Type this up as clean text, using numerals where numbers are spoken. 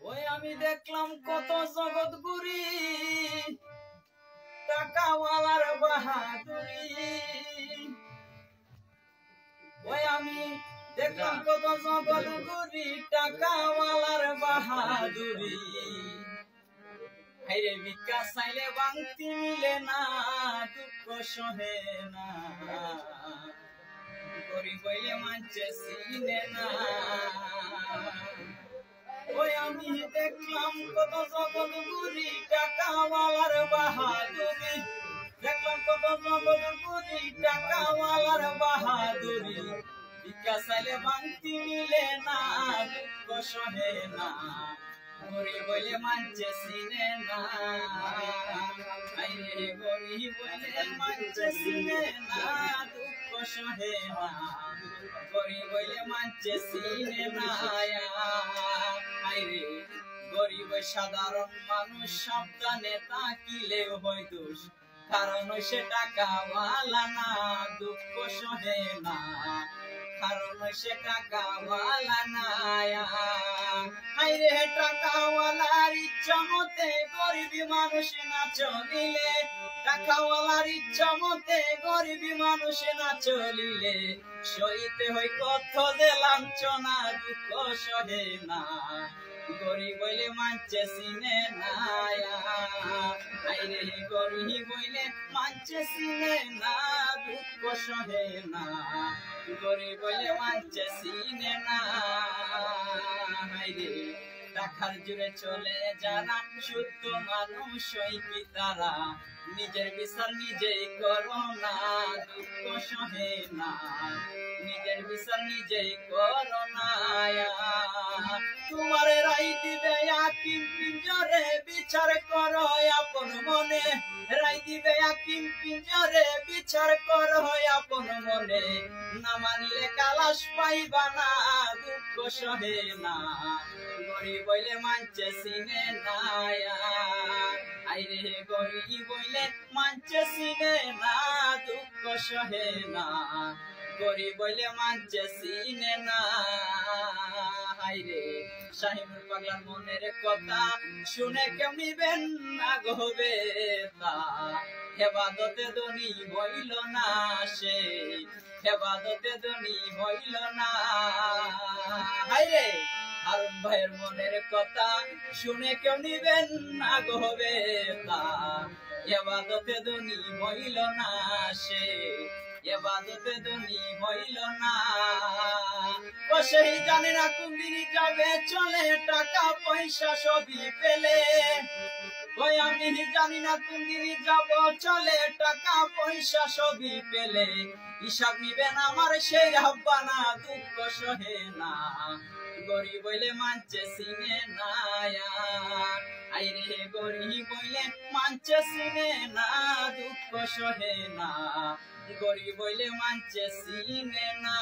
ওই আমি দেখলাম কত জগৎ গুরি টাকাওয়ালার বাহাদুরি ওই আমি দেখলাম কত জগৎ গুরি টাকাওয়ালার বাহাদুরি হাইরে ভিক্ষা চাইলে বাংতি মিলে না দুঃখ সহে না গরিব হইলে মানছে চিনে না ওই আমি দেখলাম কত জগৎ গুরি টাকাওয়ালার বাহাদুরি দেখলাম কত জগৎ গুরি টাকাওয়ালার বাহাদুরি ভিক্ষা চাইলে বাংতি মিলে না দুঃখ সহে না গরিব হইলে মানছে চিনে না আইরে গরিব হইলে মানছে চিনে না দুঃখ সহে না গরিব হইলে মানছে চিনে না আইরে গরিব সাধারণ মানুষ সাবধানে তাকিলেও হয় দোষ কারণ সে টাকাওয়ালা না দুঃখ সহে না কারণ সে টাকাওয়ালা না আইরে টাকাওয়ালার ইচ্ছা মতে গরিবী মানুষ না চলিলে টাকাওয়ালার ইচ্ছা মতে গরিবী মানুষ না চলিলে সইতে হয় কত যে লাঞ্ছনা দুঃখ সহে না গরিব বইলে মানছে চিনে না আইরে গরিব বইলে মানছে চিনে না দুঃখ সহে না গরিব বইলে মানছে চিনে না আইরে টাকার জুড়ে চলে যারা শুদ্ধ মানুষ কি তারা নিজের বিচার নিজেই করো না দুঃখ সহে না নিজের বিচার নিজেই করো না তোমার রাই দিবে আকিম পিঞ্জরে বিচার করো আপন মনে রাই দিবে আকিম পিঞ্জরে বিচার করো আপন মনে না মানিলে কালাশ পাইবা না দুঃখ সহে না গরিব বইলে মানছে চিনে না আইরে গরিব বইলে মানছে চিনে না দুঃখ সহে না গরিব বইলে মানছে চিনে না আইরে শাহিনুর পাগলার মনের কথা শুনে কেউ নিবেন না গবে তা হেবাদতে ধনী হইল না সে হেবাদতে ধনী হইল না আইরে হারুন ভাইয়ের মনের কথা শুনে কেউ নিবেন না গবে তা এবাদতে ধনী হইল না সে এবাদতে ধনী হইল না ও সেই জানে না কোন দিন যাবে চলে টাকা পয়সা সবই পেলে ওই আমি জানি না কোন দিন যাব চলে টাকা পয়সা সবই পেলে হিসাব নিবেন আমার সেই আহ্বানা দুঃখ সহে না গরিব বইলে মানছে চিনে না আইরে গরিব বইলে মানছে চিনে না দুঃখ সহে না গরিব বইলে মানছে চিনে না